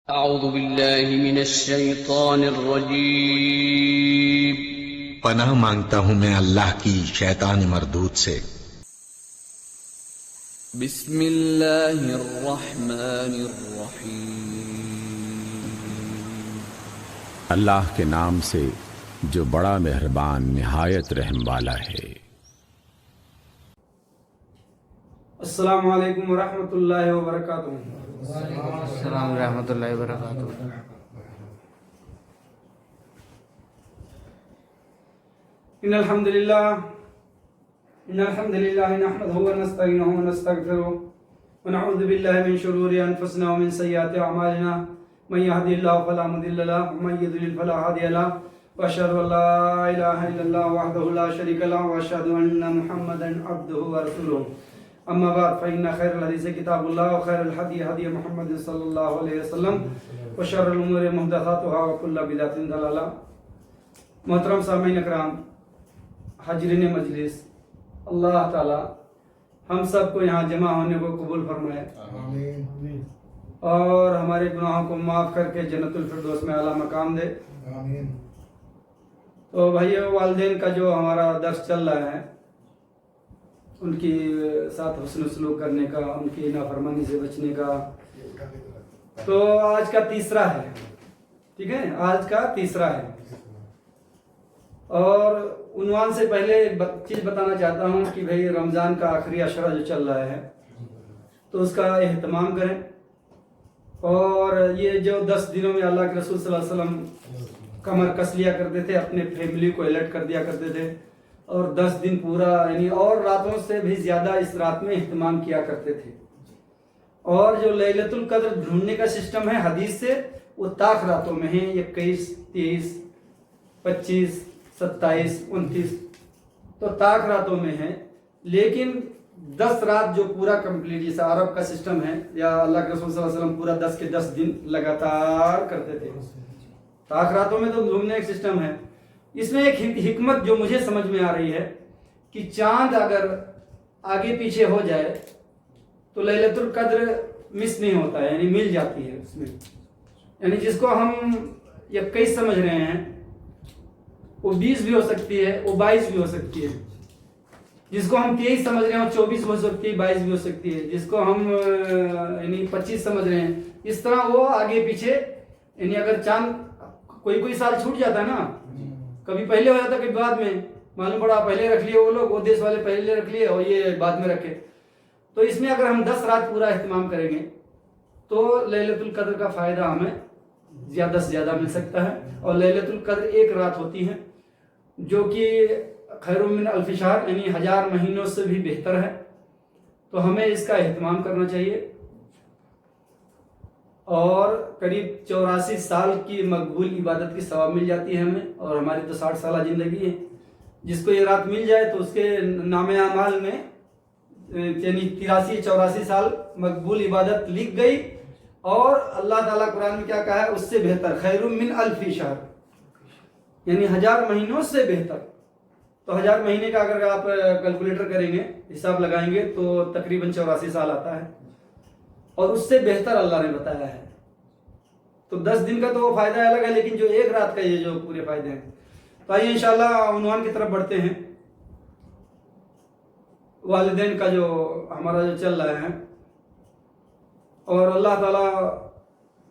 اعوذ باللہ من الشیطان الرجیم۔ پناہ مانگتا ہوں میں اللہ کی شیطان مردود سے۔ بسم اللہ الرحمن الرحیم۔ اللہ کے نام سے جو بڑا مہربان نہایت رحم والا ہے۔ السلام علیکم ورحمۃ اللہ وبرکاتہ۔ السلام ورحمۃ اللہ وبرکاتہ۔ ان الحمد للہ نحمده ونستعینه ونستغفره ونعوذ باللہ من شرور انفسنا ومن سیئات اعمالنا من يهده الله فلا مضل له ومن يضلل فلا هادي له واشهد ان لا اله الا الله وحده لا شريك له واشهد ان محمدا عبده ورسوله اما بعد فإن خير الحديث كتاب الله وخير الهدي هدي محمد صلى الله عليه وسلم وشر الأمور محدثاتها وكل بدعة ضلالة۔ محترم سامعین اکرام، حاضرین مجلس، اللہ تعالی ہم سب کو یہاں جمع ہونے کو قبول فرمائے اور ہمارے گناہوں کو معاف کر کے جنت الفردوس میں اعلیٰ مقام دے۔ تو بھائیو، والدین کا جو ہمارا درس چل رہا ہے، ان کی ساتھ حسن سلوک کرنے کا، ان کی نافرمانی سے بچنے کا، تو آج کا تیسرا ہے، ٹھیک ہے، آج کا تیسرا ہے۔ اور عنوان سے پہلے ایک چیز بتانا چاہتا ہوں کہ بھئی رمضان کا آخری عشرہ جو چل رہا ہے تو اس کا اہتمام کریں، اور یہ جو 10 دنوں میں اللہ کے رسول صلی اللہ علیہ وسلم کمر کس لیا کرتے تھے، اپنے فیملی کو الرٹ کر دیا کرتے تھے، اور 10 دن پورا یعنی اور راتوں سے بھی زیادہ اس رات میں اہتمام کیا کرتے تھے۔ اور جو لیلۃ القدر ڈھونڈنے کا سسٹم ہے حدیث سے، وہ طاق راتوں میں ہیں، 21، 23، 25، 27، 29، تو طاق راتوں میں ہیں۔ لیکن 10 رات جو پورا کمپلیٹ، جیسا عرب کا سسٹم ہے، یا اللہ کے رسول صلی اللہ علیہ وسلم پورا 10 کے 10 دن لگاتار کرتے تھے، طاق راتوں میں تو ڈھونڈنے ایک سسٹم ہے۔ اس میں ایک حکمت جو مجھے سمجھ میں آ رہی ہے کہ چاند اگر آگے پیچھے ہو جائے تو لیلۃ القدر مس نہیں ہوتا ہے، یعنی مل جاتی ہے اس میں۔ یعنی جس کو ہم 21 سمجھ رہے ہیں وہ 20 بھی ہو سکتی ہے، وہ 22 بھی ہو سکتی ہے۔ جس کو ہم 23 سمجھ رہے ہیں وہ 24 ہو سکتی ہے، 22 بھی ہو سکتی ہے۔ جس کو ہم یعنی 25 سمجھ رہے ہیں، اس طرح وہ آگے پیچھے، یعنی اگر چاند کوئی سال چھوٹ جاتا ہے نا، کبھی پہلے ہو جاتا، کبھی بعد میں، معلوم پڑا پہلے رکھ لیے وہ لوگ، وہ دیش والے پہلے رکھ لیے اور یہ بعد میں رکھے۔ تو اس میں اگر ہم 10 رات پورا اہتمام کریں گے تو لیلۃ القدر کا فائدہ ہمیں زیادہ سے زیادہ مل سکتا ہے۔ اور لیلۃ القدر ایک رات ہوتی ہے جو کہ خیر من الف شہر، یعنی 1000 مہینوں سے بھی بہتر ہے، تو ہمیں اس کا اہتمام کرنا چاہیے۔ اور قریب 84 سال کی مقبول عبادت کی ثواب مل جاتی ہے ہمیں، اور ہماری تو 60 سالہ زندگی ہے۔ جس کو یہ رات مل جائے تو اس کے نام اعمال میں یعنی 83-84 سال مقبول عبادت لکھ گئی، اور اللہ تعالیٰ قرآن میں کیا کہا ہے، اس سے بہتر، خیر من الف شہر، یعنی 1000 مہینوں سے بہتر۔ تو 1000 مہینے کا اگر آپ کیلکولیٹر کریں گے، حساب لگائیں گے، تو تقریباً 84 سال آتا ہے، اور اس سے بہتر اللہ نے بتایا ہے۔ تو 10 دن کا تو فائدہ الگ ہے، لیکن جو ایک رات کا یہ جو پورے فائدے ہیں۔ تو آئیے انشاءاللہ عنوان کی طرف بڑھتے ہیں۔ والدین کا جو ہمارا جو چل رہا ہے، اور اللہ تعالیٰ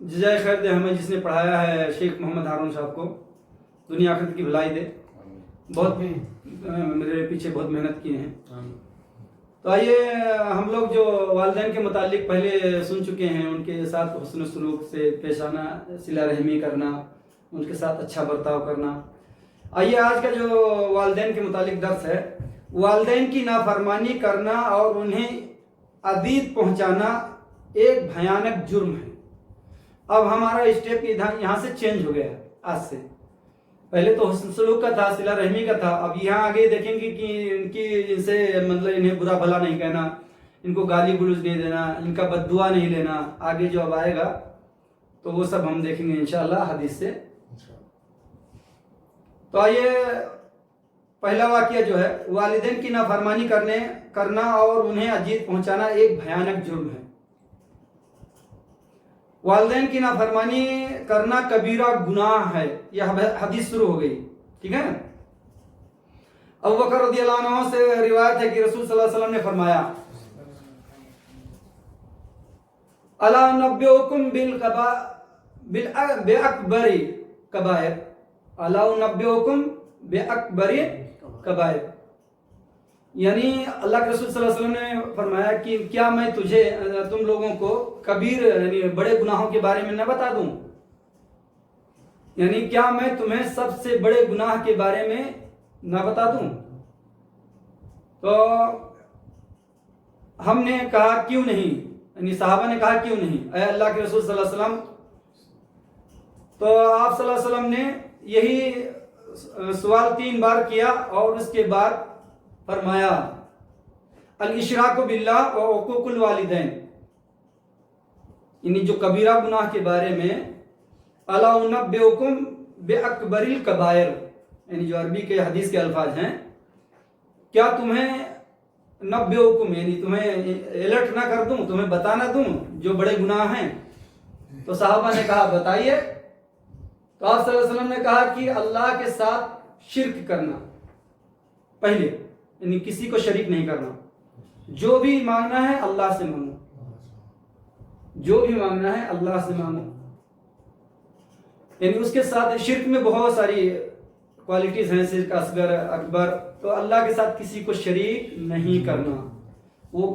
جزائے خیر دے ہمیں، جس نے پڑھایا ہے شیخ محمد ہارون صاحب کو، دنیا آخرت کی بھلائی دے، بہت میرے پیچھے بہت محنت کی ہیں۔ تو آئیے ہم لوگ جو والدین کے متعلق پہلے سن چکے ہیں، ان کے ساتھ حسن سلوک سے پیش آنا، صلہ رحمی کرنا، ان کے ساتھ اچھا برتاؤ کرنا۔ آئیے آج کا جو والدین کے متعلق درس ہے، والدین کی نافرمانی کرنا اور انہیں اذیت پہنچانا ایک بھیانک جرم ہے۔ اب ہمارا اسٹیپ یہاں سے چینج ہو گیا ہے آج سے۔ پہلے تو حسن سلوک کا تھا، صلہ رحمی کا تھا، اب یہاں آگے دیکھیں گے کہ ان سے مطلب انہیں برا بھلا نہیں کہنا، ان کو گالی گلوچ نہیں دینا، ان کا بد دعا نہیں لینا۔ آگے جو اب آئے گا تو وہ سب ہم دیکھیں گے انشاءاللہ حدیث سے۔ تو آئیے پہلا واقعہ جو ہے، والدین کی نافرمانی کرنا اور انہیں اذیت پہنچانا ایک بھیانک جرم ہے۔ والدین کی نافرمانی کرنا کبیرہ گناہ ہے. یہ حدیث شروع ہو گئی. ٹھیک ہے. ابو بکر رضی اللہ عنہ سے روایت ہے کہ رسول صلی اللہ علیہ وسلم نے فرمایا الا نبئکم باکبر کبائر، الا نبئکم باکبر کبائر، یعنی اللہ کے رسول صلی اللہ علیہ وسلم نے فرمایا کہ کیا میں تم لوگوں کو کبیر یعنی بڑے گناہوں کے بارے میں نہ بتا دوں، یعنی کیا میں تمہیں سب سے بڑے گناہ کے بارے میں نہ بتا دوں. تو ہم نے کہا کیوں نہیں، یعنی صحابہ نے کہا کیوں نہیں اے اللہ کے رسول صلی اللہ علیہ وسلم. تو آپ صلی اللہ علیہ وسلم نے یہی سوال 3 بار کیا اور اس کے بعد فرمایا الاشراک باللہ و عقوق الوالدین، یعنی جو کبیرہ گناہ کے بارے میں الا انبئکم باکبر الکبائر، یعنی جو عربی کے حدیث کے الفاظ ہیں، کیا تمہیں نبئکم یعنی تمہیں الرٹ نہ کر دوں، تمہیں بتا نہ دوں جو بڑے گناہ ہیں. تو صحابہ نے کہا بتائیے. تو آپ صلی اللہ علیہ وسلم نے کہا کہ اللہ کے ساتھ شرک کرنا پہلے، یعنی کسی کو شریک نہیں کرنا. جو بھی مانگنا ہے اللہ سے مانگو، جو بھی مانگنا ہے اللہ سے مانگو. یعنی اس کے ساتھ شرک میں بہت ساری کوالٹیز ہیں، شرک اصغر اکبر. تو اللہ کے ساتھ کسی کو شریک نہیں کرنا. وہ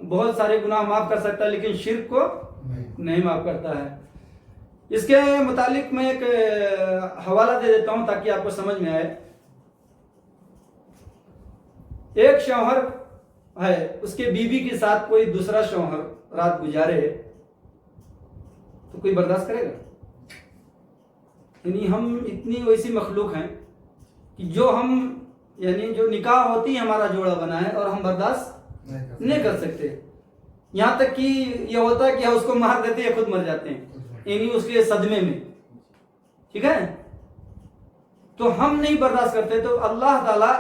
بہت سارے گناہ معاف کر سکتا ہے لیکن شرک کو نہیں معاف کرتا ہے. اس کے متعلق میں ایک حوالہ دے دیتا ہوں تاکہ آپ کو سمجھ میں آئے. ایک شوہر ہے، اس کے بیوی کے ساتھ کوئی دوسرا شوہر رات گزارے تو کوئی برداشت کرے گا؟ یعنی ہم اتنی ویسی مخلوق ہیں کہ جو یعنی جو نکاح ہوتی ہے ہمارا جوڑا بنا ہے اور ہم برداشت نہیں کر سکتے. یہاں تک کہ یہ ہوتا ہے کہ اس کو مار دیتے ہیں، خود مر جاتے ہیں یعنی اس کے صدمے میں. ٹھیک ہے. تو ہم نہیں برداشت کرتے. تو اللہ تعالیٰ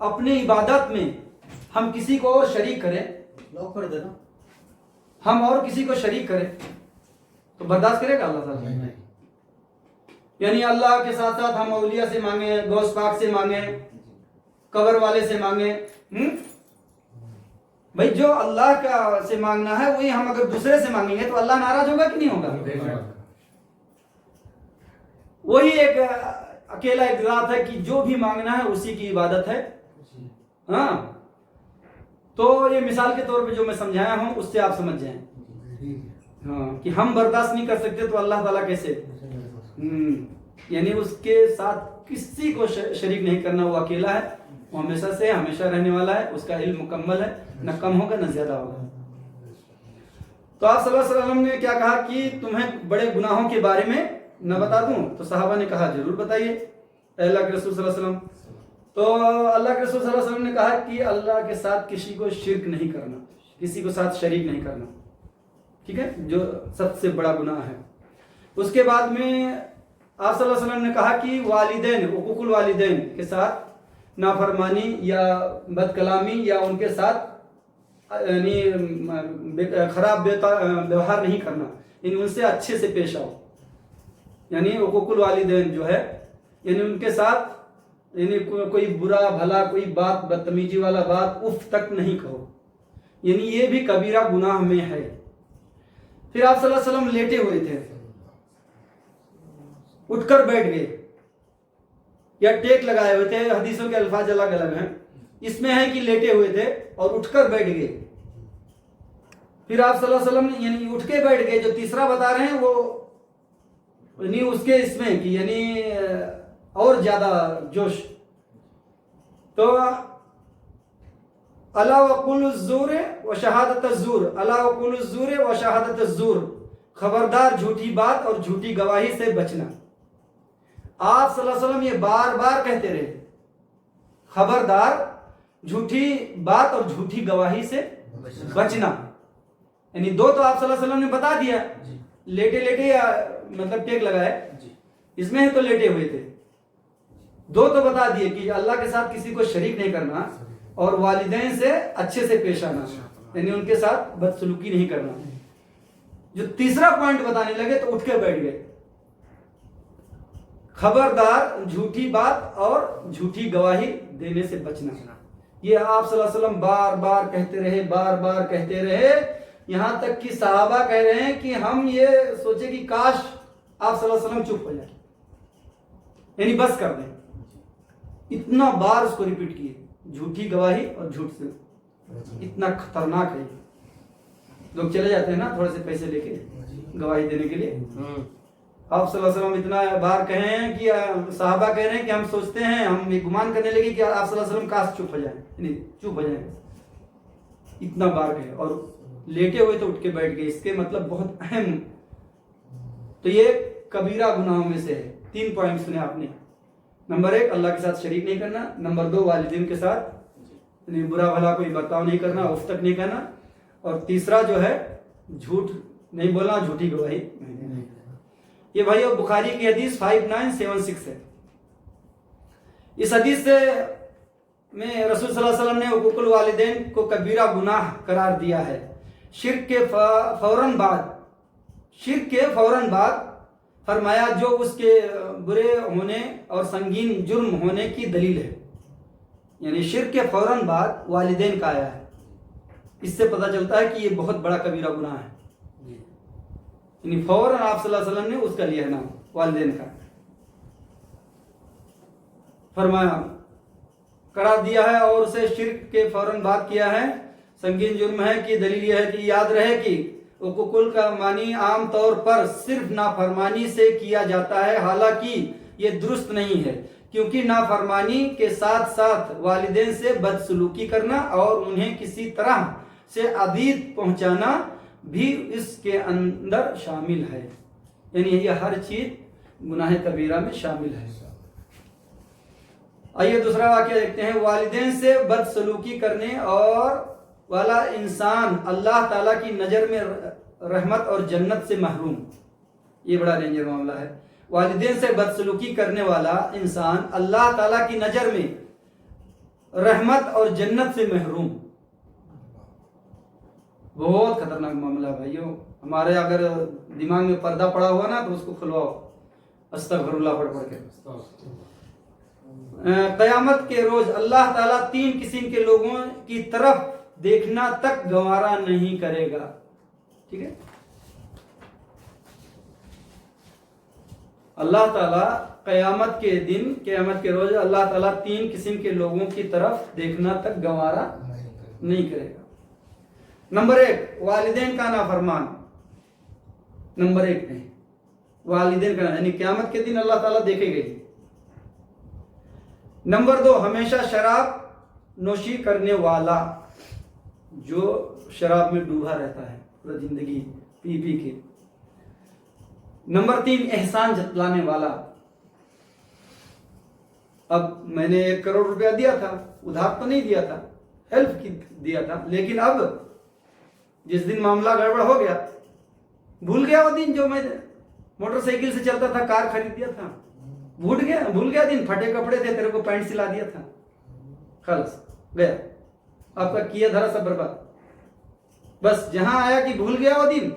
اپنے عبادت میں ہم کسی کو اور شریک کریں، ہم اور کسی کو شریک کریں تو برداشت کرے گا اللہ تعالیٰ؟ یعنی اللہ کے ساتھ ساتھ ہم اولیاء سے مانگیں، غوث پاک سے مانگیں، قبر والے سے مانگیں. بھائی جو اللہ کا سے مانگنا ہے وہی ہم اگر دوسرے سے مانگیں گے تو اللہ ناراض ہوگا کہ نہیں ہوگا؟ وہی ایک اکیلا ایک ذات ہے کہ جو بھی مانگنا ہے اسی کی عبادت ہے. ہاں. تو یہ مثال کے طور پہ جو میں سمجھایا ہوں اس سے آپ سمجھ جائیں. ہاں کہ ہم برداشت نہیں کر سکتے تو اللہ تعالیٰ کیسے؟ یعنی اس کے ساتھ کسی کو شریک نہیں کرنا. وہ اکیلا ہے، وہ ہمیشہ سے ہمیشہ رہنے والا ہے، اس کا علم مکمل ہے، نہ کم ہوگا نہ زیادہ ہوگا. تو آپ صلی اللہ علیہ وسلم نے کیا کہا کہ تمہیں بڑے گناہوں کے بارے میں نہ بتا دوں؟ تو صحابہ نے کہا ضرور بتائیے اے اللہ کے رسول صلی اللہ علیہ وسلم. تو اللہ کے رسول صلی اللہ علیہ وسلم نے کہا کہ اللہ کے ساتھ کسی کو شرک نہیں کرنا، کسی کو ساتھ شریک نہیں کرنا. ٹھیک ہے، جو سب سے بڑا گناہ ہے. اس کے بعد میں آپ صلی اللہ علیہ وسلم نے کہا کہ والدین، حقوق الوالدین کے ساتھ نافرمانی یا بد کلامی یا ان کے ساتھ یعنی خراب ویوہار نہیں کرنا، یعنی ان سے اچھے سے پیش آؤ. یعنی حقوق الوالدین جو ہے یعنی ان کے ساتھ یعنی کوئی برا بھلا کوئی بات بدتمیزی والا بات اف تک نہیں کہو، یعنی یہ بھی کبیرہ گناہ میں ہے. پھر آپ صلی اللہ علیہ وسلم لیٹے ہوئے تھے، اٹھ کر بیٹھ گئے یا ٹیک لگائے ہوئے تھے، حدیثوں کے الفاظ الگ الگ ہیں. اس میں ہے کہ لیٹے ہوئے تھے اور اٹھ کر بیٹھ گئے. پھر آپ صلی اللہ علیہ وسلم یعنی اٹھ کے بیٹھ گئے. جو تیسرا بتا رہے ہیں وہ یعنی اس کے اس میں کہ یعنی اور زیادہ جوش. تو الا وقول الزور و شہادت الزور، الا وقول الزور و شہادت الزور، خبردار جھوٹی بات اور جھوٹی گواہی سے بچنا. آپ صلی اللہ علیہ وسلم یہ بار بار کہتے رہے، خبردار جھوٹی بات اور جھوٹی گواہی سے بچنا. یعنی دو تو آپ صلی اللہ علیہ وسلم نے بتا دیا، لیٹے لیٹے یا مطلب ٹیک لگائے، اس میں تو لیٹے ہوئے تھے. دو تو بتا دیے کہ اللہ کے ساتھ کسی کو شریک نہیں کرنا اور والدین سے اچھے سے پیش آنا، یعنی ان کے ساتھ بدسلوکی نہیں کرنا. جو تیسرا پوائنٹ بتانے لگے تو اٹھ کے بیٹھ گئے، خبردار جھوٹی بات اور جھوٹی گواہی دینے سے بچنا۔ یہ آپ صلی اللہ علیہ وسلم بار بار کہتے رہے، بار بار کہتے رہے، یہاں تک کہ صحابہ کہہ رہے ہیں کہ ہم یہ سوچے کہ کاش آپ صلی اللہ علیہ وسلم چپ ہو جائیں، یعنی بس کر دیں۔ اتنا بار اس کو ریپیٹ کیے، جھوٹی گواہی اور جھوٹ سے، اتنا خطرناک ہے۔ لوگ چلے جاتے ہیں نا تھوڑے سے پیسے لے کے گواہی دینے کے لیے، آپ صلی اللہ علیہ وسلم اتنا بار کہے ہیں کہ صحابہ کہہ رہے ہیں کہ ہم سوچتے ہیں، ہم یہ گمان کرنے لگے کہ آپ صلی اللہ علیہ وسلم کاش چپ ہو جائیں، یعنی چپ ہو جائیں، اتنا بار کہے اور لیٹے ہوئے تو اٹھ کے بیٹھ گئے۔ اس کے مطلب بہت اہم، تو یہ کبیرہ گناہوں میں سے ہے۔ 3 پوائنٹ سنے آپ نے۔ نمبر 1 اللہ کے ساتھ شریک نہیں کرنا، نمبر 2 والدین کے ساتھ یعنی برا بھلا کوئی برتاؤ نہیں کرنا، اف تک نہیں کرنا، اور تیسرا جو ہے جھوٹ نہیں بولنا، جھوٹی گواہی نہیں دینا۔ یہ بھائیو بخاری کی حدیث 5976 ہے۔ اس حدیث سے میں رسول صلی اللہ علیہ وسلم نے حقوق الوالدین کو کبیرہ گناہ قرار دیا ہے، شرک کے فوراً بعد فرمایا جو اس کے برے ہونے اور سنگین جرم ہونے کی دلیل ہے، یعنی شرک کے فوراً بعد والدین کا آیا ہے۔ اس سے پتہ چلتا ہے کہ یہ بہت بڑا کبیرہ گناہ ہے، یعنی فوراً آپ صلی اللہ علیہ وسلم نے اس کا لیا ہے نام، والدین کا فرمایا قرار دیا ہے، اور اسے شرک کے فوراً بعد کیا ہے، سنگین جرم ہے کہ دلیل یہ ہے کہ یاد رہے کہ حقوق کا معنی عام طور پر صرف نافرمانی سے کیا جاتا ہے، حالانکہ یہ درست نہیں ہے، کیونکہ نافرمانی کے ساتھ ساتھ والدین سے بدسلوکی کرنا اور انہیں کسی طرح سے اذیت پہنچانا بھی اس کے اندر شامل ہے، یعنی یہ ہر چیز گناہ کبیرہ میں شامل ہے۔ آئیے دوسرا واقعہ دیکھتے ہیں۔ والدین سے بدسلوکی کرنے اور والا انسان اللہ تعالیٰ کی نظر میں رحمت اور جنت سے محروم، یہ بڑا ڈینجر معاملہ ہے۔ والدین سے بدسلوکی کرنے والا انسان اللہ تعالیٰ کی نظر میں رحمت اور جنت سے محروم، بہت خطرناک معاملہ ہے بھائیو۔ ہمارے اگر دماغ میں پردہ پڑا ہوا نا تو اس کو کھلواؤ، استغفر اللہ پڑھ کے۔ قیامت کے روز اللہ تعالیٰ 3 قسم کے لوگوں کی طرف دیکھنا تک گوارا نہیں کرے گا، ٹھیک ہے؟ اللہ تعالیٰ قیامت کے دن، قیامت کے روز اللہ تعالیٰ 3 قسم کے لوگوں کی طرف دیکھنا تک گوارا نہیں کرے گا۔ نمبر 1 والدین کا نافرمان، نمبر 1 نہیں، والدین کا، یعنی قیامت کے دن اللہ تعالیٰ دیکھے گے۔ نمبر 2 ہمیشہ شراب نوشی کرنے والا، جو شراب میں ڈوبا رہتا ہے پورا زندگی پی پی کے۔ نمبر 3 احسان جتلانے والا، اب میں نے 1 کروڑ روپیہ دیا تھا، ادھار تو نہیں دیا تھا، ہیلپ کی دیا تھا، لیکن اب جس دن معاملہ گڑبڑ ہو گیا، بھول گیا وہ دن جو میں موٹر سائیکل سے چلتا تھا، کار خرید دیا تھا، بھول گیا دن، پھٹے کپڑے تھے، تیرے کو پینٹ سلا دیا تھا، خلاص گیا، آپ کا کیا دھرا سب برباد۔ بس جہاں آیا کہ بھول گیا وہ دن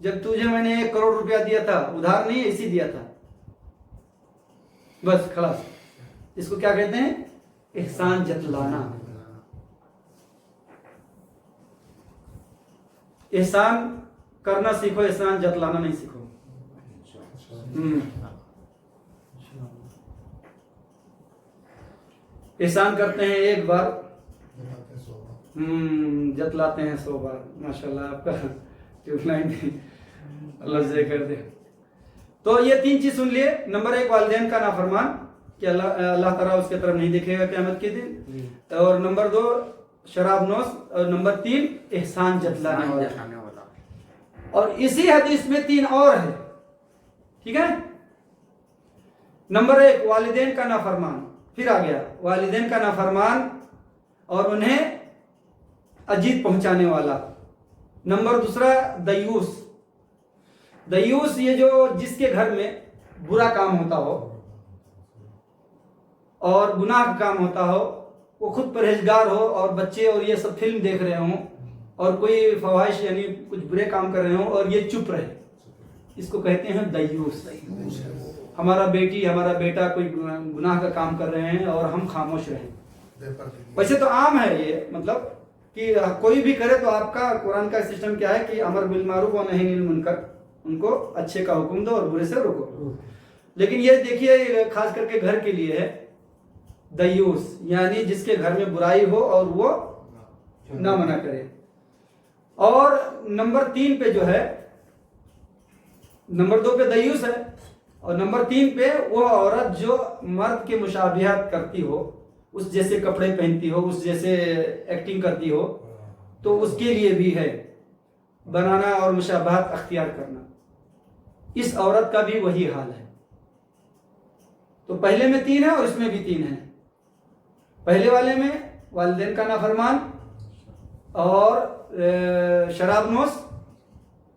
جب تجھے میں نے 1 کروڑ روپیہ دیا تھا، ادھار نہیں ایسی دیا تھا، بس خلاص۔ اس کو کیا کہتے ہیں؟ احسان جتلانا۔ احسان کرنا سیکھو، احسان جتلانا نہیں سیکھو۔ احسان کرتے ہیں 1 بار، جتلاتے ہیں 100 بار۔ ماشاءاللہ آپ کا ٹیوب لائن اللہ سے کر دے۔ تو یہ 3 چیز سن لیے۔ نمبر 1 والدین کا نافرمان کہ اللہ تعالیٰ اس کے طرف نہیں دیکھے گا قیامت کے دن، اور نمبر 2 شراب نوش، اور نمبر 3 احسان جتلانے والا۔ اور اسی حدیث میں 3 اور ہے، ٹھیک ہے؟ نمبر 1 والدین کا نافرمان، پھر آ گیا والدین کا نافرمان اور انہیں اذیت پہنچانے والا۔ نمبر 2 دیوس، دیوس یہ جو جس کے گھر میں برا کام ہوتا ہو اور گناہ کا کام ہوتا ہو، وہ خود پرہیزگار ہو اور بچے اور یہ سب فلم دیکھ رہے ہوں، اور کوئی فواہش یعنی کچھ برے کام کر رہے ہوں اور یہ چپ رہے، اس کو کہتے ہیں دیوس۔ ہمارا بیٹی ہمارا بیٹا کوئی گناہ کا کام کر رہے ہیں اور ہم خاموش رہیں۔ ویسے تو عام ہے یہ، مطلب کہ کوئی بھی کرے تو آپ کا قرآن کا سسٹم کیا ہے کہ امر بالمعروف و نہی عن المنکر، ان کو اچھے کا حکم دو اور برے سے روکو۔ لیکن یہ دیکھیے خاص کر کے گھر کے لیے ہے دیوس، یعنی جس کے گھر میں برائی ہو اور وہ نہ منع کرے۔ اور نمبر 3 پہ جو ہے، نمبر 2 پہ دیوس ہے، اور نمبر 3 پہ وہ عورت جو مرد کے مشابہت کرتی ہو، اس جیسے کپڑے پہنتی ہو، اس جیسے ایکٹنگ کرتی ہو، تو اس کے لیے بھی ہے بنانا اور مشابہت اختیار کرنا۔ اس عورت کا بھی وہی حال ہے۔ تو پہلے میں 3 ہے اور اس میں بھی 3 ہے۔ پہلے والے میں والدین کا نافرمان اور شراب نوش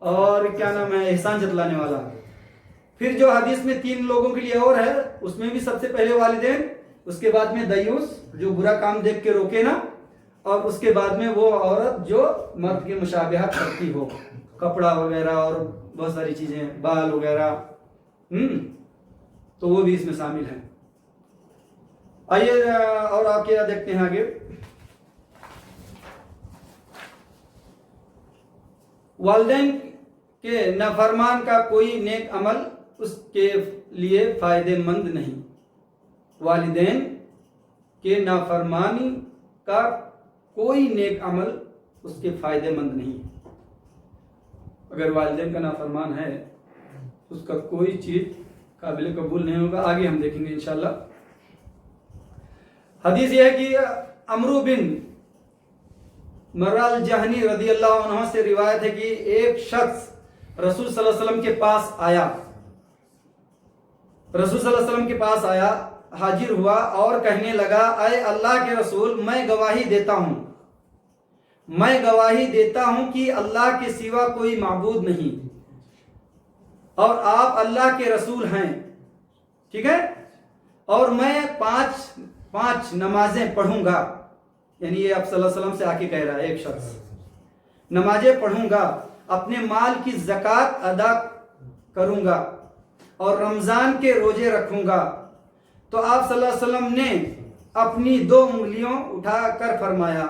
اور کیا نام ہے احسان جتلانے والا۔ پھر جو حدیث میں 3 لوگوں کے لیے اور ہے، اس میں بھی سب سے پہلے والدین، اس کے بعد میں دیوس جو برا کام دیکھ کے روکے نا، اور اس کے بعد میں وہ عورت جو مرد کی مشابہت کرتی ہو، کپڑا وغیرہ اور بہت ساری چیزیں، بال وغیرہ، تو وہ بھی اس میں شامل ہیں۔ آئیے اور آپ کیا دیکھتے ہیں آگے۔ والدین کے نافرمان کا کوئی نیک عمل اس کے لیے فائدہ مند نہیں۔ والدین کے نافرمانی کا کوئی نیک عمل اس کے فائدہ مند نہیں۔ اگر والدین کا نافرمان ہے اس کا کوئی چیز قابل قبول نہیں ہوگا۔ آگے ہم دیکھیں گے انشاءاللہ۔ حدیث یہ ہے کہ عمرو بن مرہ الجہنی رضی اللہ عنہ سے روایت ہے کہ ایک شخص رسول صلی اللہ علیہ وسلم کے پاس آیا، رسول صلی اللہ علیہ وسلم کے پاس آیا، حاضر ہوا اور کہنے لگا، اے اللہ کے رسول، میں گواہی دیتا ہوں کہ اللہ کے سوا کوئی معبود نہیں اور آپ اللہ کے رسول ہیں، ٹھیک ہے، اور میں پانچ نمازیں پڑھوں گا۔ یعنی یہ آپ صلی اللہ علیہ وسلم سے آ کے کہہ رہا ہے ایک شخص، نمازیں پڑھوں گا، اپنے مال کی زکوٰۃ ادا کروں گا اور رمضان کے روزے رکھوں گا۔ تو آپ صلی اللہ علیہ وسلم نے اپنی 2 انگلیوں اٹھا کر فرمایا،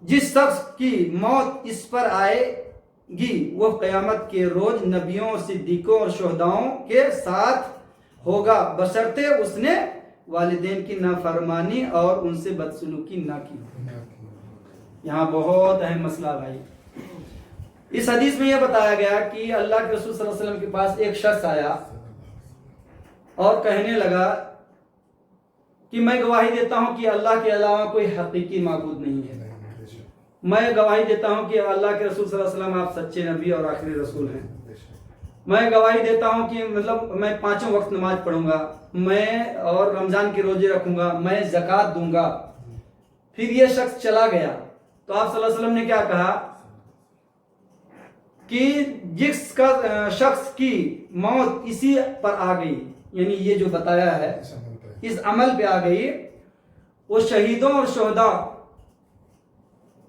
جس شخص کی موت اس پر آئے گی وہ قیامت کے روز نبیوں، صدیقوں اور شہداؤں کے ساتھ ہوگا، بشرطے اس نے والدین کی نافرمانی اور ان سے بدسلوکی نہ کی۔ یہاں بہت اہم مسئلہ بھائی۔ اس حدیث میں یہ بتایا گیا کہ اللہ کے رسول صلی اللہ علیہ وسلم کے پاس ایک شخص آیا اور کہنے لگا کہ میں گواہی دیتا ہوں کہ اللہ کے علاوہ کوئی حقیقی معبود نہیں ہے، میں گواہی دیتا ہوں کہ اللہ کے رسول صلی اللہ علیہ وسلم آپ سچے نبی اور آخری رسول ہیں، میں گواہی دیتا ہوں کہ میں 5 وقت نماز پڑھوں گا، میں اور رمضان کے روزے رکھوں گا، میں زکوٰۃ دوں گا۔ پھر یہ شخص چلا گیا تو آپ صلی اللہ علیہ وسلم نے کیا کہا کہ جس کا شخص کی موت اسی پر آ گئی، یعنی یہ جو بتایا ہے اس عمل پہ آ گئی، وہ شہیدوں اور شہداء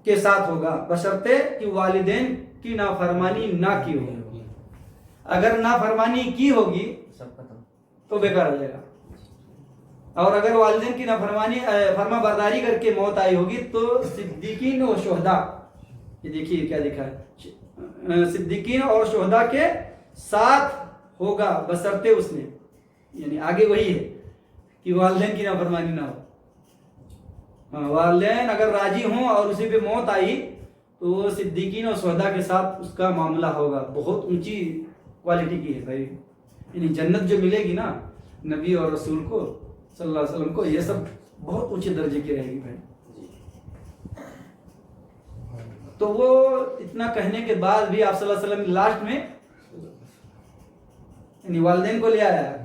کے ساتھ ہوگا، بشرطے کہ والدین کی نافرمانی نہ کی ہوگی۔ اگر نافرمانی کی ہوگی تو بیکار ہو جائے گا، اور اگر والدین کی نافرمانی فرما برداری کر کے موت آئی ہوگی تو صدیقین و شہداء، یہ دیکھیے کیا لکھا ہے، صدیقین اور شہداء کے ساتھ ہوگا، بشرطے اس نے، یعنی آگے وہی ہے کہ والدین کی نافرمانی نہ ہو۔ والدین اگر راضی ہوں اور اسی پہ موت آئی تو صدیقین اور شہداء کے ساتھ اس کا معاملہ ہوگا۔ بہت اونچی کوالٹی کی ہے بھائی، یعنی جنت جو ملے گی نا نبی اور رسول کو صلی اللہ علیہ وسلم کو، یہ سب بہت اونچے درجے کی رہے گی بھائی۔ تو وہ اتنا کہنے کے بعد بھی آپ صلی اللہ علیہ وسلم لاسٹ میں یعنی والدین کو لے آیا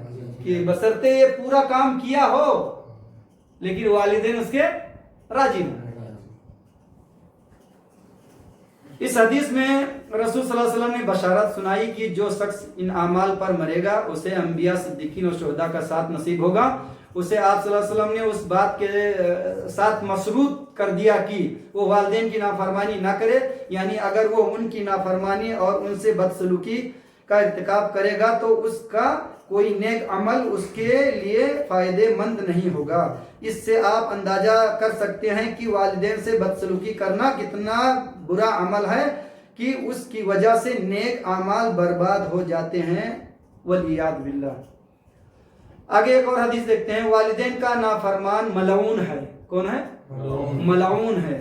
کہ بشرطے یہ پورا کام کیا ہو لیکن والدین اس کے راضی ہوں۔ اس حدیث میں رسول صلی اللہ علیہ وسلم نے بشارت سنائی کہ جو شخص ان اعمال پر مرے گا اسے انبیاء، صدیقین اور شہداء کا ساتھ نصیب ہوگا اسے آپ صلی اللہ علیہ وسلم نے اس بات کے ساتھ مشروط کر دیا کہ وہ والدین کی نافرمانی نہ کرے، یعنی اگر وہ ان کی نافرمانی اور ان سے بدسلوکی کا ارتکاب کرے گا تو اس کا کوئی نیک عمل اس کے لیے فائدہ مند نہیں ہوگا۔ اس سے آپ اندازہ کر سکتے ہیں کہ والدین سے بدسلوکی کرنا کتنا برا عمل ہے کہ اس کی وجہ سے نیک اعمال برباد ہو جاتے ہیں، والعیاذ باللہ۔ آگے ایک اور حدیث دیکھتے ہیں، والدین کا نافرمان ملعون ہے۔ کون ہے؟ ملعون ہے۔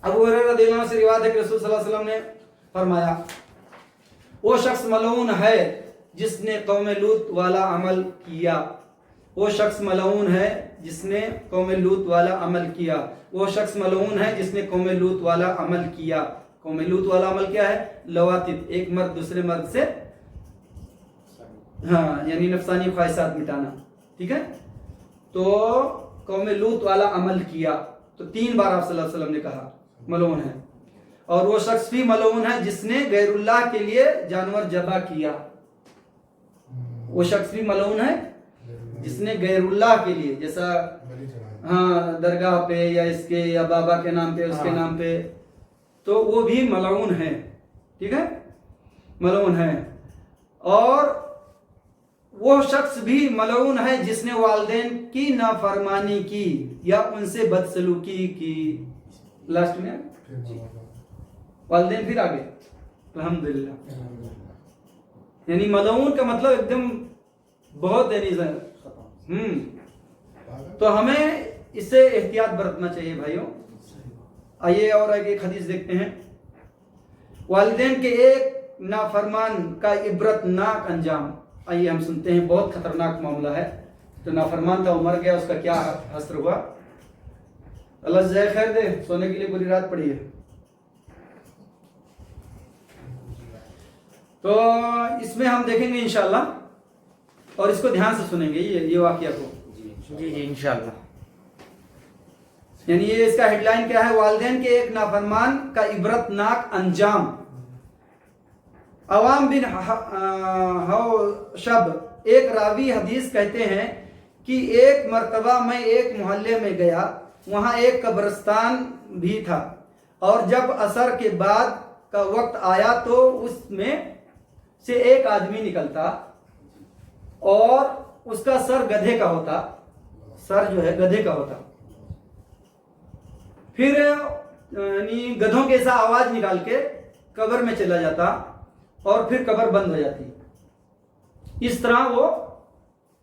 ابو ہریرہ رضی اللہ عنہ سے روایت ہے کہ رسول صلی اللہ علیہ وسلم نے فرمایا، وہ شخص ملعون ہے جس نے قوم لوط والا عمل کیا۔ وہ شخص ملعون ہے جس نے قوم لوط والا عمل کیا۔ وہ شخص ملعون ہے جس نے قوم لوط والا عمل کیا۔ قوم لوط والا عمل کیا ہے؟ لواطف، ایک مرد دوسرے مرد سے یعنی نفسانی خواہشات مٹانا، ٹھیک ہے؟ تو قوم لوط والا عمل کیا، تو 3 بار آپ صلی اللہ علیہ وسلم نے کہا ملعون ہے۔ اور وہ شخص بھی ملعون ہے جس نے غیر اللہ کے لیے جانور ذبح کیا۔ وہ شخص بھی ملعون ہے جس نے غیر اللہ کے لیے، جیسا درگاہ پہ یا اس کے یا بابا کے نام پہ اس کے نام پہ، تو وہ بھی ملعون ہے، ٹھیک ہے؟ ملعون ہے۔ اور وہ شخص بھی ملعون ہے جس نے والدین کی نافرمانی کی یا ان سے بدسلوکی کی۔ لاسٹ میں والدین پھر آگے الحمدللہ، یعنی ملعون کا مطلب ایک دم بہت تو ہمیں اس سے احتیاط برتنا چاہیے بھائیوں۔ آئیے اور ایک حدیث دیکھتے ہیں، والدین کے ایک نافرمان کا عبرت ناک انجام۔ آئیے ہم سنتے ہیں، بہت خطرناک معاملہ ہے۔ تو نافرمان تھا، وہ مر گیا، اس کا کیا حشر ہوا؟ اللہ جزائے خیر دے، سونے کے لیے پوری رات پڑی ہے۔ تو اس میں ہم دیکھیں گے انشاءاللہ، اور اس کو دھیان سے سنیں گے یہ واقعہ کو۔ جی انشاءاللہ۔ یعنی یہ اس کا ہیڈ لائن کیا ہے؟ والدین کے ایک نافرمان کا عبرت ناک انجام۔ عوام بن حوشب ایک راوی حدیث کہتے ہیں کہ ایک مرتبہ میں ایک محلے میں گیا، وہاں ایک قبرستان بھی تھا، اور جب عصر کے بعد کا وقت آیا تو اس میں سے ایک آدمی نکلتا اور اس کا سر گدھے کا ہوتا، سر جو ہے گدھے کا ہوتا، پھر یعنی گدھوں کے ایسا آواز نکال کے قبر میں چلا جاتا اور پھر قبر بند ہو جاتی۔ اس طرح وہ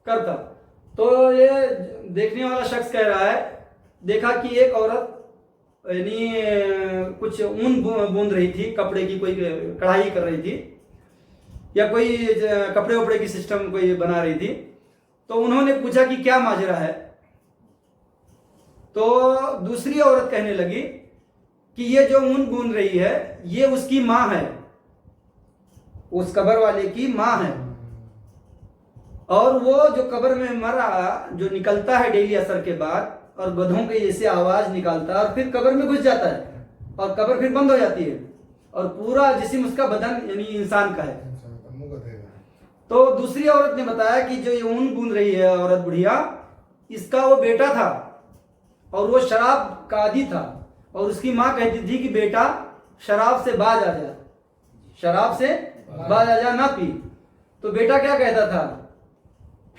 کرتا۔ تو یہ دیکھنے والا شخص کہہ رہا ہے، دیکھا کہ ایک عورت یعنی کچھ اون بوند رہی تھی، کپڑے کی کوئی کڑھائی کر رہی تھی، یا کوئی کپڑے وپڑے کی سسٹم کوئی بنا رہی تھی۔ تو انہوں نے پوچھا کہ کیا ماجرا ہے؟ تو دوسری عورت کہنے لگی کہ یہ جو اون بوند رہی ہے یہ اس کی ماں ہے، اس قبر والے کی ماں ہے، اور وہ جو قبر میں مرا جو نکلتا ہے ڈیلی عصر کے بعد اور گدھوں کے جیسے آواز نکالتا ہے اور پھر قبر میں گھس جاتا ہے اور قبر پھر بند ہو جاتی ہے اور پورا جسم اس کا بدن یعنی انسان کا ہے۔ تو دوسری عورت نے بتایا کہ جو یہ اون گوند رہی ہے عورت بڑھیا، اس کا وہ بیٹا تھا اور وہ شراب کا عادی تھا، اور اس کی ماں کہتی تھی کہ بیٹا شراب سے باز آ جا، شراب سے باز آ جا، نہ پی۔ تو بیٹا کیا کہتا تھا؟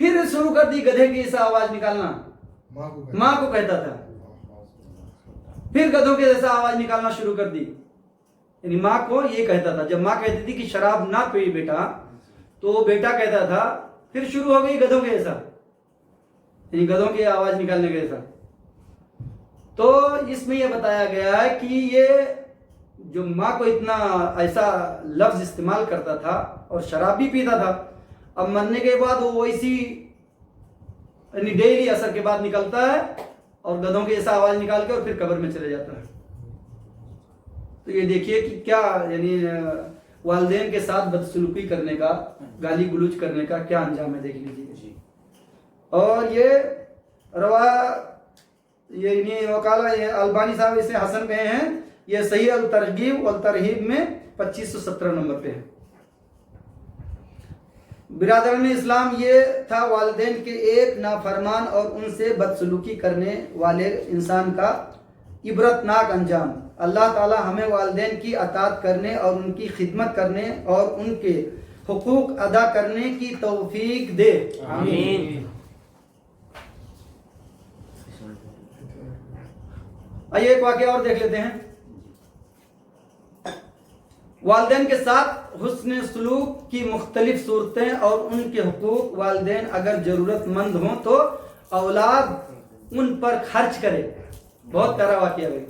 پھر شروع کر دی گدھے کی ایسا آواز نکالنا، ماں کو کہتا تھا، پھر گدھوں کے جیسا آواز نکالنا شروع کر دی، یعنی ماں کو یہ کہتا تھا۔ جب ماں کہتی تھی کہ شراب نہ پی بیٹا، تو بیٹا کہتا تھا پھر شروع ہو گئی گدھوں کے جیسا، یعنی گدھوں کی آواز نکالنے کے جیسا۔ تو اس میں یہ بتایا گیا ہے کہ یہ جو ماں کو اتنا ایسا لفظ استعمال کرتا تھا اور شراب بھی پیتا تھا، اب مرنے کے بعد وہ ویسی یعنی ڈیلی عصر کے بعد نکلتا ہے اور گدھوں کی ایسا آواز نکال کے اور پھر قبر میں چلے جاتا ہے۔ تو یہ دیکھیے کہ کیا یعنی والدین کے ساتھ بدسلوکی کرنے کا، گالی گلوچ کرنے کا کیا انجام ہے، دیکھ لیجیے۔ اور یہ روا یعنی وکالہ البانی صاحب اسے حسن کہے ہیں، یہ صحیح الترغیب والترہیب میں 2517 نمبر پہ ہے۔ برادران اسلام، یہ تھا والدین کے ایک نافرمان اور ان سے بدسلوکی کرنے والے انسان کا عبرتناک انجام۔ اللہ تعالی ہمیں والدین کی اطاعت کرنے اور ان کی خدمت کرنے اور ان کے حقوق ادا کرنے کی توفیق دے، آمین۔ آئیے ایک واقعہ اور دیکھ لیتے ہیں۔ والدین کے ساتھ حسن سلوک کی مختلف صورتیں اور ان کے حقوق۔ والدین اگر ضرورت مند ہوں تو اولاد ان پر خرچ کرے۔ بہت پیارا واقعہ ہے۔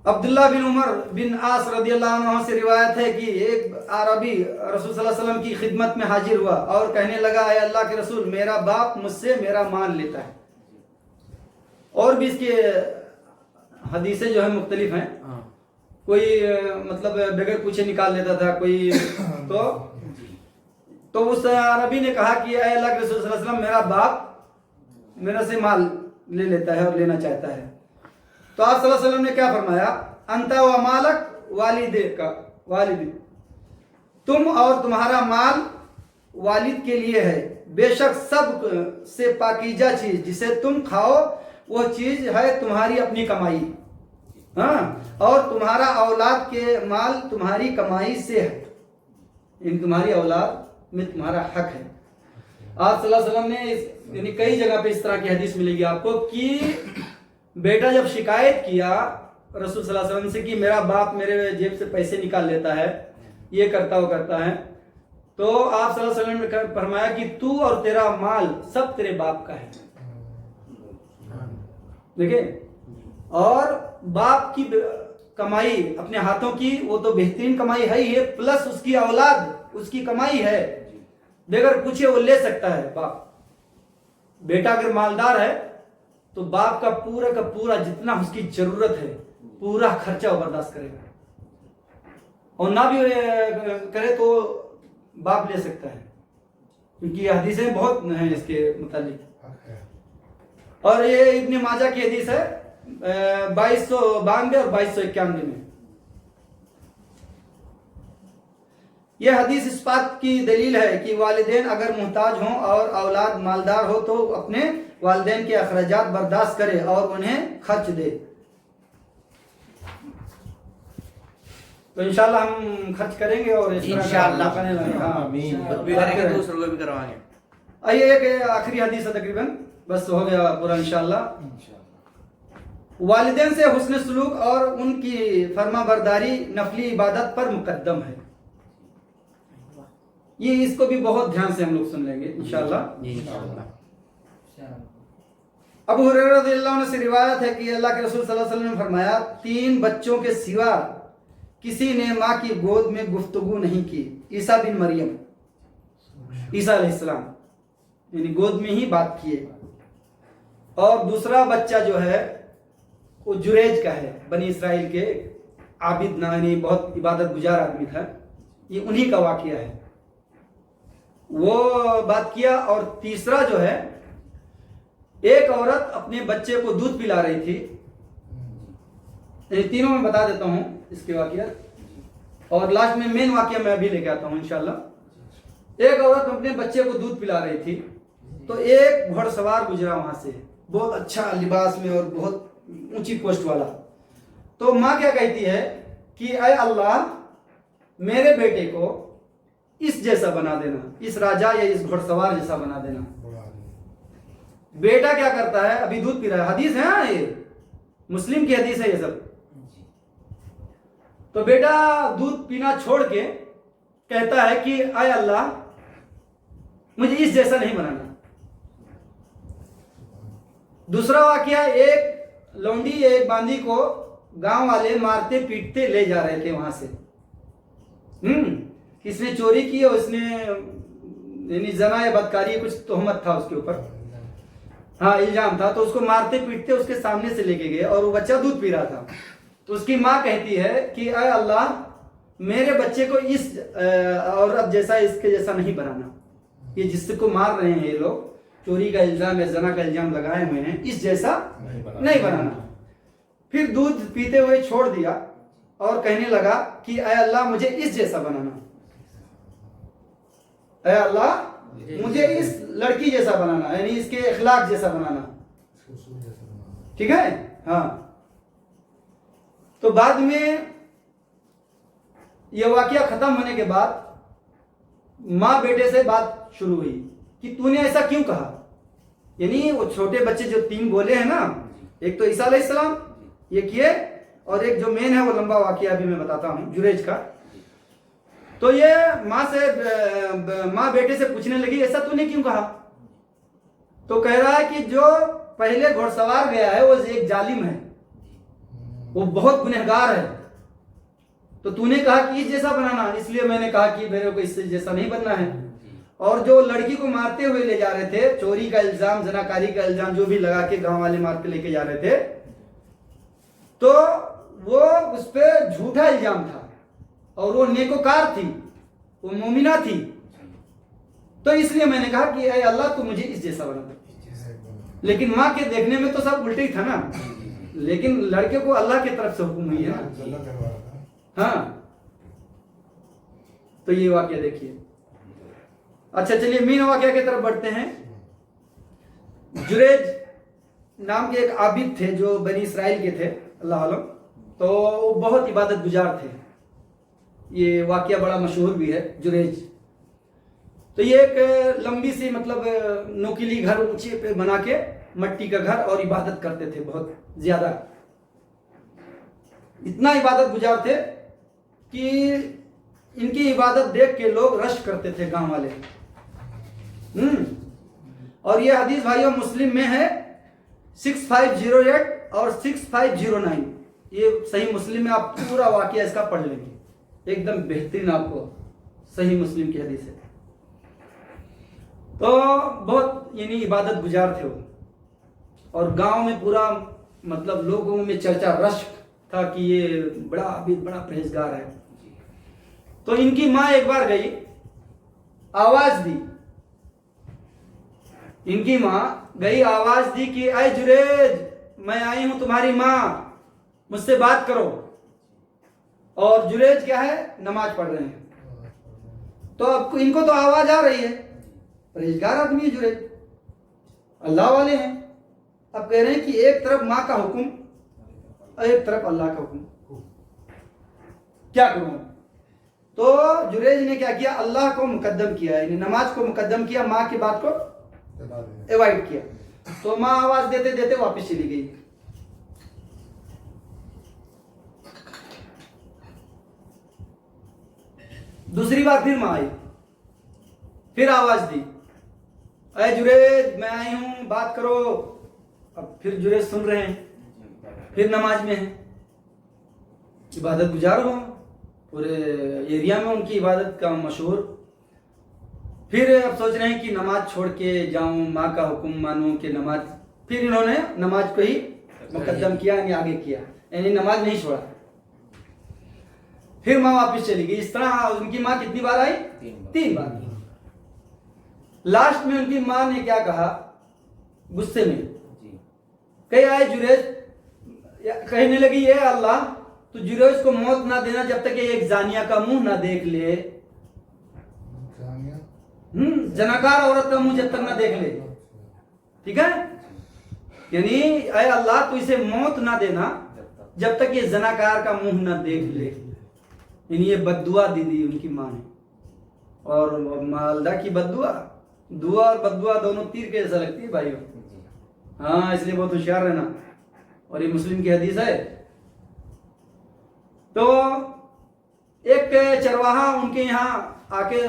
عبداللہ بن عمر بن عاص رضی اللہ عنہ سے روایت ہے کہ ایک عربی رسول صلی اللہ علیہ وسلم کی خدمت میں حاضر ہوا اور کہنے لگا، اے اللہ کے رسول، میرا باپ مجھ سے میرا مال لیتا ہے۔ اور بھی اس کے حدیثیں جو ہیں مختلف ہیں۔ کوئی مطلب بغیر پوچھے نکال لیتا تھا، کوئی تو اس عربی نے کہا کہ اے اللہ کے رسول صلی اللہ علیہ وسلم، میرا باپ میرا سے مال لے لیتا ہے اور لینا چاہتا ہے۔ تو آپ صلی اللہ علیہ وسلم نے کیا فرمایا؟ انت و مالک والد، تم اور تمہارا مال والد کے لیے ہے۔ بے شک سب سے پاکیزہ چیز جسے تم کھاؤ وہ چیز ہے تمہاری اپنی کمائی، ہاں، اور تمہارا اولاد کے مال تمہاری کمائی سے ہے، ان تمہاری اولاد میں تمہارا حق ہے۔ آپ صلی اللہ علیہ وسلم نے یعنی کئی جگہ پہ اس طرح کی حدیث ملے گی آپ کو کہ بیٹا جب شکایت کیا رسول صلی اللہ علیہ وسلم سے کہ میرا باپ میرے جیب سے پیسے نکال لیتا ہے، یہ کرتا وہ کرتا ہے، تو آپ صلی اللہ علیہ وسلم نے فرمایا کہ تو اور تیرا مال سب تیرے باپ کا ہے۔ دیکھیں، اور باپ کی کمائی اپنے ہاتھوں کی وہ تو بہترین کمائی ہے ہی ہے، پلس اس کی اولاد اس کی کمائی ہے، بغیر پوچھے وہ لے سکتا ہے باپ۔ بیٹا اگر مالدار ہے تو باپ کا پورا جتنا اس کی ضرورت ہے پورا خرچہ وہ برداشت کرے گا، اور نہ بھی کرے تو باپ لے سکتا ہے، کیونکہ یہ حدیثیں بہت ہیں اس کے متعلق۔ اور یہ ابن ماجہ کی حدیث ہے 2292 اور 2291 میں۔ یہ حدیث اس بات کی دلیل ہے کہ والدین اگر محتاج ہوں اور اولاد مالدار ہو تو اپنے والدین کے اخراجات برداشت کرے اور انہیں خرچ دے۔ تو انشاءاللہ ہم خرچ کریں گے اور اس طرح انشاءاللہ کرنے لگیں۔ ہاں، خود بھی کریں گے، دوسروں کو بھی کروائیں گے۔ آئیے ایک آخری حدیث ہے، تقریباً بس ہو گیا پورا انشاءاللہ۔ والدین سے حسن سلوک اور ان کی فرما برداری نفلی عبادت پر مقدم ہے۔ یہ اس کو بھی بہت دھیان سے ہم لوگ سن لیں گے انشاءاللہ۔ ابو ہریرہ رضی اللہ عنہ سے روایت ہے کہ اللہ کے رسول صلی اللہ علیہ وسلم نے فرمایا، 3 بچوں کے سوا کسی نے ماں کی گود میں گفتگو نہیں کی۔ عیسیٰ بن مریم، عیسیٰ علیہ السلام، یعنی گود میں ہی بات کیے۔ اور دوسرا بچہ جو ہے وہ جریج کا ہے، بنی اسرائیل کے عابد، یعنی بہت عبادت گزار آدمی تھا، یہ انہی کا واقعہ ہے، وہ بات کیا۔ اور تیسرا جو ہے، ایک عورت اپنے بچے کو دودھ پلا رہی تھی، تینوں میں بتا دیتا ہوں اس کے واقعہ، اور لاسٹ میں مین واقعہ میں ابھی لے کے آتا ہوں انشاءاللہ۔ ایک عورت اپنے بچے کو دودھ پلا رہی تھی تو ایک گھوڑ سوار گزرا وہاں سے، بہت اچھا لباس میں اور بہت اونچی پوسٹ والا۔ تو ماں کیا کہتی ہے کہ اے اللہ، میرے بیٹے کو اس جیسا بنا دینا، اس راجا یا اس گھوڑ سوار جیسا بنا دینا۔ بیٹا کیا کرتا ہے، ابھی دودھ پی رہا ہے، حدیث ہے، ہاں یہ مسلم کی حدیث ہے یہ سب۔ تو بیٹا دودھ پینا چھوڑ کے کہتا ہے کہ اے اللہ، مجھے اس جیسا نہیں بنانا۔ دوسرا واقعہ، ایک لونڈی ایک باندی کو گاؤں والے مارتے پیٹتے لے جا رہے تھے وہاں سے، کس نے چوری کی اور اس نے یعنی زنا یا بدکاری کچھ تہمت تھا اس کے اوپر، ہاں الزام تھا، تو اس کو مارتے پیٹتے اس کے سامنے سے لے کے گئے اور وہ بچہ دودھ پی رہا تھا۔ تو اس کی ماں کہتی ہے کہ اے اللہ، میرے بچے کو اس عورت جیسا، اس کے جیسا نہیں بنانا، یہ جس کو مار رہے ہیں یہ لوگ، چوری کا الزام یا زنا کا الزام لگائے ہوئے ہیں، اس جیسا نہیں بنانا۔ پھر دودھ پیتے ہوئے چھوڑ دیا اور کہنے لگا کہ اے اللہ، مجھے اس جیسا بنانا۔ اے اللہ مجھے اس لڑکی جیسا بنانا، یعنی اس کے اخلاق جیسا بنانا، ٹھیک ہے. ہاں تو بعد میں یہ واقعہ ختم ہونے کے بعد ماں بیٹے سے بات شروع ہوئی کہ تو نے ایسا کیوں کہا. یعنی وہ چھوٹے بچے جو 3 بولے ہیں نا، ایک تو عیسیٰ علیہ السلام یہ کیے، اور ایک جو مین ہے وہ لمبا واقعہ ابھی میں بتاتا ہوں جریج کا. تو یہ ماں بیٹے سے پوچھنے لگی ایسا تو نے کیوں کہا. تو کہہ رہا ہے کہ جو پہلے گھوڑ سوار گیا ہے وہ ایک ظالم ہے، وہ بہت گنہگار ہے، تو نے کہا کہ اس جیسا بنانا، اس لیے میں نے کہا کہ میرے کو اس جیسا نہیں بننا ہے. اور جو لڑکی کو مارتے ہوئے لے جا رہے تھے، چوری کا الزام، زناکاری کا الزام جو بھی لگا کے گاؤں والے مار کے لے کے جا رہے تھے، تو وہ اس پہ جھوٹا الزام تھا، اور وہ نیکوکار تھی، وہ مومنہ تھی. تو اس لیے میں نے کہا کہ اے اللہ تو مجھے اس جیسا بنا. لیکن ماں کے دیکھنے میں تو سب الٹے ہی تھا نا، لیکن لڑکے کو اللہ کی طرف سے حکم ہوئی ہے نا. ہاں تو یہ واقعہ دیکھیے. اچھا چلیے مین واقعہ کی طرف بڑھتے ہیں. جریج نام کے ایک عابد تھے جو بنی اسرائیل کے تھے، اللہ علم، تو وہ بہت عبادت گزار تھے. یہ واقعہ بڑا مشہور بھی ہے جریج. تو یہ ایک لمبی سی مطلب نوکیلی گھر اونچے پہ بنا کے، مٹی کا گھر، اور عبادت کرتے تھے بہت زیادہ. اتنا عبادت گزار تھے کہ ان کی عبادت دیکھ کے لوگ رشک کرتے تھے گاؤں والے. اور یہ حدیث بھائیوں مسلم میں ہے 6508 اور 6509. یہ صحیح مسلم میں آپ پورا واقعہ اس کا پڑھ لیں گے، ایک دم بہترین آپ کو صحیح مسلم کی حدیث ہے. تو بہت یعنی عبادت گزار تھے وہ، اور گاؤں میں پورا مطلب لوگوں میں چرچا رشک تھا کہ یہ بڑا عابد، بڑا پرہیزگار ہے. تو ان کی ماں ایک بار گئی، آواز دی، ان کی ماں گئی آواز دی کہ اے جریج میں آئی ہوں تمہاری ماں، مجھ سے بات کرو. اور جریج کیا ہے، نماز پڑھ رہے ہیں. تو اب ان کو تو آواز آ رہی ہے، پرہیزگار آدمی ہے جریج، اللہ والے ہیں. اب کہہ رہے ہیں کہ ایک طرف ماں کا حکم اور ایک طرف اللہ کا حکم، کیا کروں. تو جریج نے کیا کیا، اللہ کو مقدم کیا، یعنی نماز کو مقدم کیا، ماں کی بات کو ایوائڈ کیا. تو ماں آواز دیتے دیتے واپس چلی گئی. دوسری بار پھر ماں آئی، پھر آواز دی، اے جریج میں آئی ہوں بات کرو. اب پھر جریج سن رہے ہیں، پھر نماز میں ہیں، عبادت گزار ہو، پورے ایریا میں ان کی عبادت کا مشہور. پھر اب سوچ رہے ہیں کہ نماز چھوڑ کے جاؤں، ماں کا حکم مانوں کہ نماز. پھر انہوں نے نماز کو ہی مقدم کیا، یعنی آگے کیا، یعنی نماز نہیں چھوڑا. پھر ماں واپس چلی گئی. اس طرح ان کی ماں کتنی بار آئی، 3 بار. لاسٹ میں ان کی ماں نے کیا کہا، غصے میں کہ آئے جریج، کہنے لگی اے اللہ تو جریج کو موت نہ دینا جب تک کہ ایک زانیہ کا منہ نہ دیکھ لے. زناکار عورت کا منہ جب تک نہ دیکھ لے، ٹھیک ہے. یعنی اے اللہ تو اسے موت نہ دینا جب تک یہ زناکار کا منہ نہ دیکھ لے. یعنی یہ بد دعا دی ان کی ماں نے. اور مالدہ کی بد دعا اور بد دعا دونوں تیر کے جیسا لگتی ہے بھائیوں. ہاں اس لیے بہت ہوشیار رہنا. اور یہ مسلم کی حدیث ہے. تو ایک چرواہا ان کے یہاں آ کے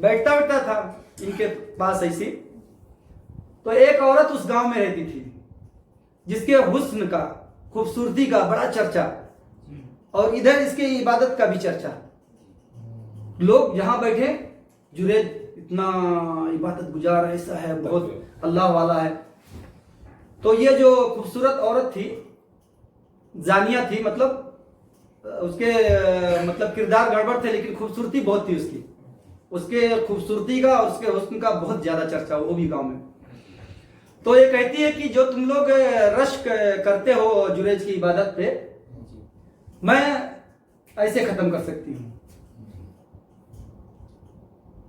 بیٹھتا تھا ان کے پاس ایسی. تو ایک عورت اس گاؤں میں رہتی تھی جس کے حسن کا، خوبصورتی کا بڑا چرچا، اور ادھر اس کی عبادت کا بھی چرچا. لوگ یہاں بیٹھے، جریج اتنا عبادت گزار ایسا ہے، بہت اللہ والا ہے. تو یہ جو خوبصورت عورت تھی، زانیہ تھی، مطلب اس کے مطلب کردار گڑبڑ تھے لیکن خوبصورتی بہت تھی اس کی. اس کے خوبصورتی کا اور اس کے حسن کا بہت زیادہ چرچا، وہ بھی گاؤں میں. تو یہ کہتی ہے کہ جو تم لوگ رشک کرتے ہو جریج کی عبادت پہ، میں ایسے ختم کر سکتی ہوں.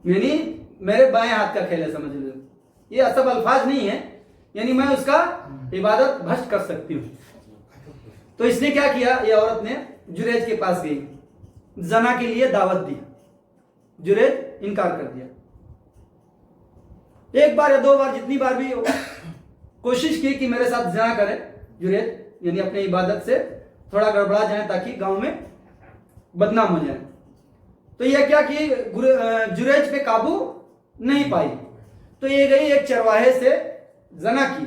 یعنی میرے بائیں ہاتھ کا کھیل ہے سمجھ لو. یہ سب الفاظ نہیں ہے, یعنی میں اس کا عبادت بھشٹ کر سکتی ہوں. تو اس نے کیا کیا, یہ عورت نے جریج کے پاس گئی, زنا کے لیے دعوت دی. جریج انکار کر دیا. ایک بار یا دو بار, جتنی بار بھی کوشش کی کہ میرے ساتھ زنا کرے جریج, یعنی اپنی عبادت سے تھوڑا گڑبڑا جائیں تاکہ گاؤں میں بدنام ہو جائے. تو یہ کیا کہ جریج پہ قابو نہیں پائی, تو یہ گئی ایک چرواہے سے زنا کی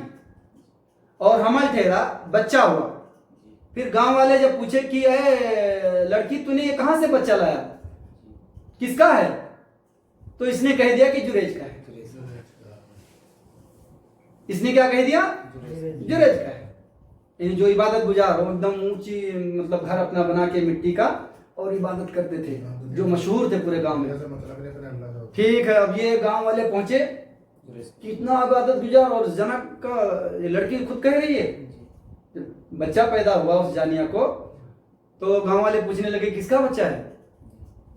اور حمل ٹھہرا, بچہ ہوا. پھر گاؤں والے جب پوچھے کہ اے لڑکی تو نے یہ کہاں سے بچہ لایا, کس کا ہے, تو اس نے کہہ دیا کہ جریج کا ہے. اس نے کیا کہہ دیا, جریج کا ہے. یعنی جو عبادت گزار ہو, ایک دم اونچی مطلب گھر اپنا بنا کے مٹی کا اور عبادت کرتے تھے, جو مشہور تھے پورے گاؤں میں. ٹھیک ہے, اب یہ گاؤں والے پہنچے, کتنا عبادت گزار, اور زنا کا لڑکی خود کہہ رہی ہے. بچہ پیدا ہوا اس جانیہ کو, تو گاؤں والے پوچھنے لگے کس کا بچہ ہے,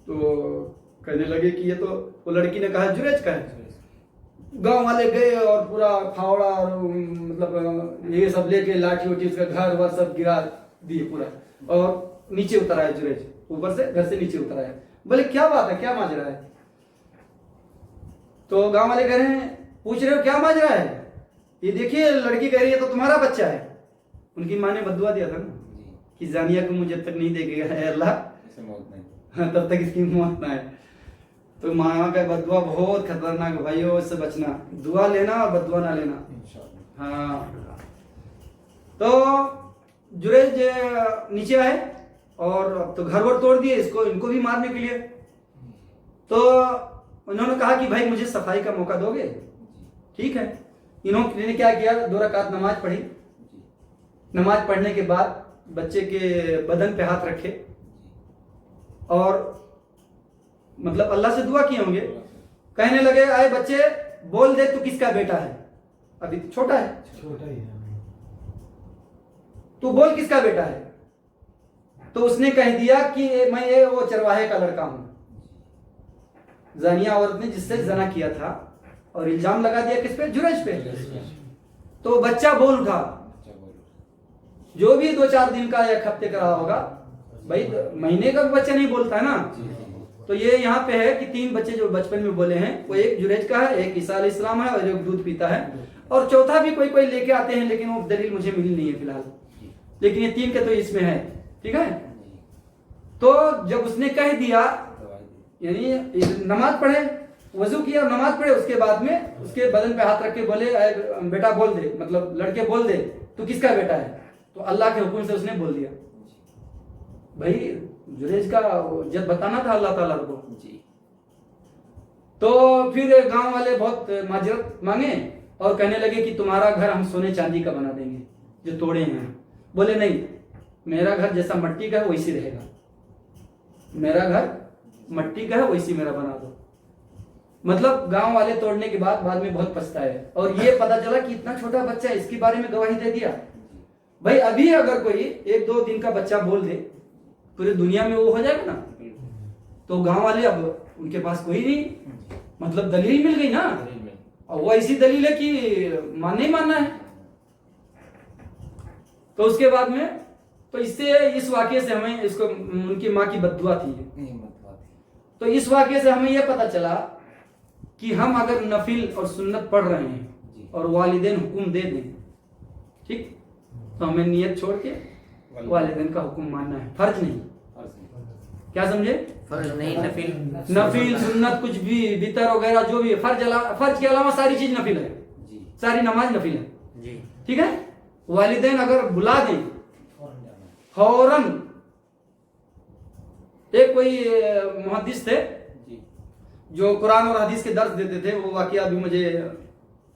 تو کہنے لگے کہ یہ تو, وہ لڑکی نے کہا جریج کا ہے. گاؤں والے گئے اور پورا پھاوڑا اور مطلب یہ سب لے کے لاٹھی وٹھی اس کا گھر ور سب گرا دیے پورا, اور نیچے اتر آیا جریج, اوپر سے گھر سے نیچے اتر آیا. بولے کیا بات ہے, کیا ماجرا ہے؟ تو گاؤں والے کہہ رہے ہیں, پوچھ رہے ہو کیا ماجرا ہے, یہ دیکھیے لڑکی کہہ رہی ہے تو تمہارا بچہ ہے. ان کی ماں نے بددعا دیا تھا نا کہ زانیہ کو مجھے تک نہیں دیکھے گا اے اللہ, تب تک اس کی موت نہ ہے. تو ماں کا بددعا بہت خطرناک, بھائیو اس سے بچنا, دعا لینا اور بددعا نہ لینا. ہاں, تو جریج نیچے آئے اور اب تو گھر ور توڑ دیے اس کو, ان کو بھی مارنے کے لیے. تو انہوں نے کہا کہ بھائی مجھے صفائی کا موقع دو گے. ٹھیک ہے, انہوں نے کیا کیا, 2 رکعت نماز پڑھی. نماز پڑھنے کے بعد بچے کے بدن پہ ہاتھ رکھے اور مطلب اللہ سے دعا کیے ہوں گے. کہنے لگے اے بچے بول دے تو کس کا بیٹا ہے, ابھی چھوٹا ہے, تو بول کس کا بیٹا ہے. تو اس نے کہہ دیا کہ میں یہ وہ چرواہے کا لڑکا ہوں. زانیہ عورت نے جس سے زنا کیا تھا, اور الزام لگا دیا کس پہ, جریج پہ. تو بچہ بول اٹھا, جو بھی 2-4 دن کا 1 ہفتے کا رہا ہوگا, بھائی مہینے کا بچہ نہیں بولتا ہے نا. تو یہ یہاں پہ ہے کہ 3 بچے جو بچپن میں بولے ہیں, وہ ایک جریج کا ہے, ایک عیسیٰ علیہ السلام ہے, اور ایک دودھ پیتا ہے, اور چوتھا بھی کوئی لے کے آتے ہیں, لیکن وہ دلیل مجھے ملی نہیں ہے فی الحال, لیکن یہ 3 کے تو اس میں ہے. ٹھیک ہے, تو جب اس نے کہہ دیا, یعنی نماز پڑھے, وضو کیا, نماز پڑھے, اس کے بعد میں اس کے بدن پہ ہاتھ رکھ کے بولے بیٹا بول دے, مطلب لڑکے بول دے تو کس کا بیٹا ہے. تو اللہ کے حکم سے اس نے بول دیا. بھائی جریج کا جب بتانا تھا اللہ تعالیٰ کو. تو پھر گاؤں والے بہت معذرت مانگے اور کہنے لگے کہ تمہارا گھر ہم سونے چاندی کا بنا دیں گے جو توڑے ہیں. بولے نہیں, میرا گھر جیسا مٹی کا ہے ویسی رہے گا, میرا گھر مٹی کا ہے ویسی میرا بنا دو. مطلب گاؤں والے توڑنے کے بعد میں بہت پچھتائے, اور یہ پتا چلا کہ اتنا چھوٹا بچہ ہے, اس کے بارے میں گواہی دے دیا. بھائی ابھی اگر کوئی 1-2 دن کا بچہ بول دے, پورے دنیا میں وہ ہو جائے گا نا. تو گاؤں والے اب ان کے پاس کوئی نہیں, مطلب دلیل مل گئی نا, اور وہ ایسی دلیل ہے کہ نہیں ماننا ہے. تو اس کے بعد میں تو اس واقعے سے ہمیں اس کو ان کی ماں کی بددعا تھی. تو اس واقعے سے ہمیں یہ پتا چلا کہ ہم اگر نفل اور سنت پڑھ رہے ہیں اور والدین حکم دے دیں, ٹھیک, تو ہمیں نیت چھوڑ کے والدین کا حکم ماننا ہے, فرض نہیں. کیا سمجھے, فرض نہیں, نفل سنت کچھ بھی بتر وغیرہ جو بھی فرض کے علاوہ ساری چیز نفل ہے, ساری نماز نفل ہے. ٹھیک ہے, والدین اگر بلا دیں فوراً. ایک کوئی محدث تھے جو قرآن اور حدیث کے درس دیتے تھے, وہ واقعہ ابھی مجھے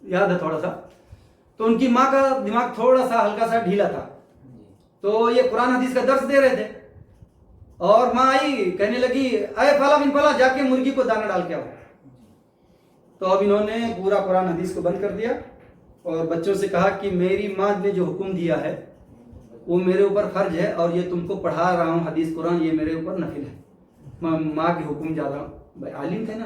یاد ہے تھوڑا سا. تو ان کی ماں کا دماغ تھوڑا سا ہلکا سا ڈھیلا تھا, تو یہ قرآن حدیث کا درس دے رہے تھے, اور ماں آئی کہنے لگی اے فلاں بن فلاں جا کے مرغی کو دانا ڈال کے آؤ. تو اب انہوں نے پورا قرآن حدیث کو بند کر دیا اور بچوں سے کہا کہ میری ماں نے جو حکم دیا ہے وہ میرے اوپر فرض ہے, اور یہ تم کو پڑھا رہا ہوں حدیث قرآن, یہ میرے اوپر نفل ہے. ماں کے حکم زیادہ, بھائی عالم تھے نا,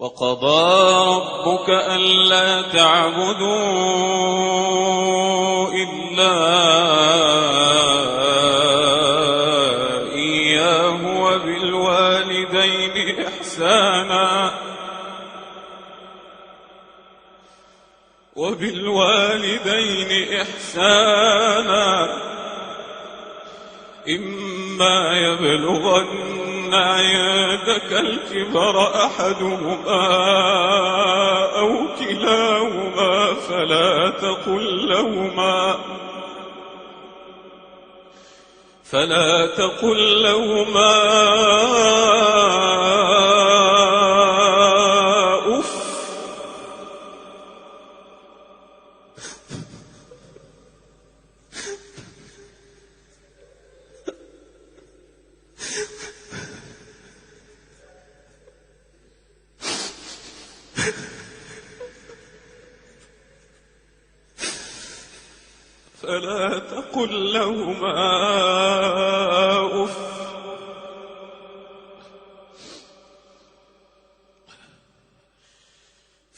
وقضى ربك ألا تعبدوا إلا إياه وبالوالدين إحسانا إما يبلغن عندك الكبر أحدهما أو كلاهما فلا تقل لهما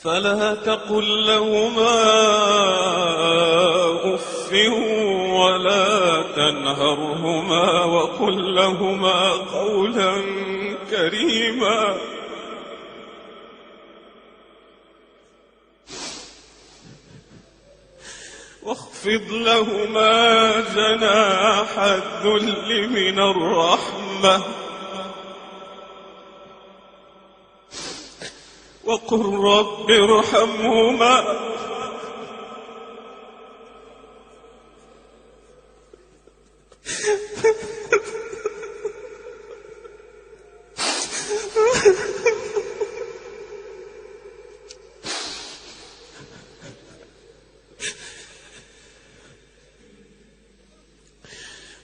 فلا تقل لهما أف ولا تنهرهما وقل لهما قولا كريما واخفض لهما جناح الذل من الرحمة وقل رب ارحمهما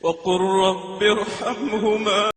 وقل رب ارحمهما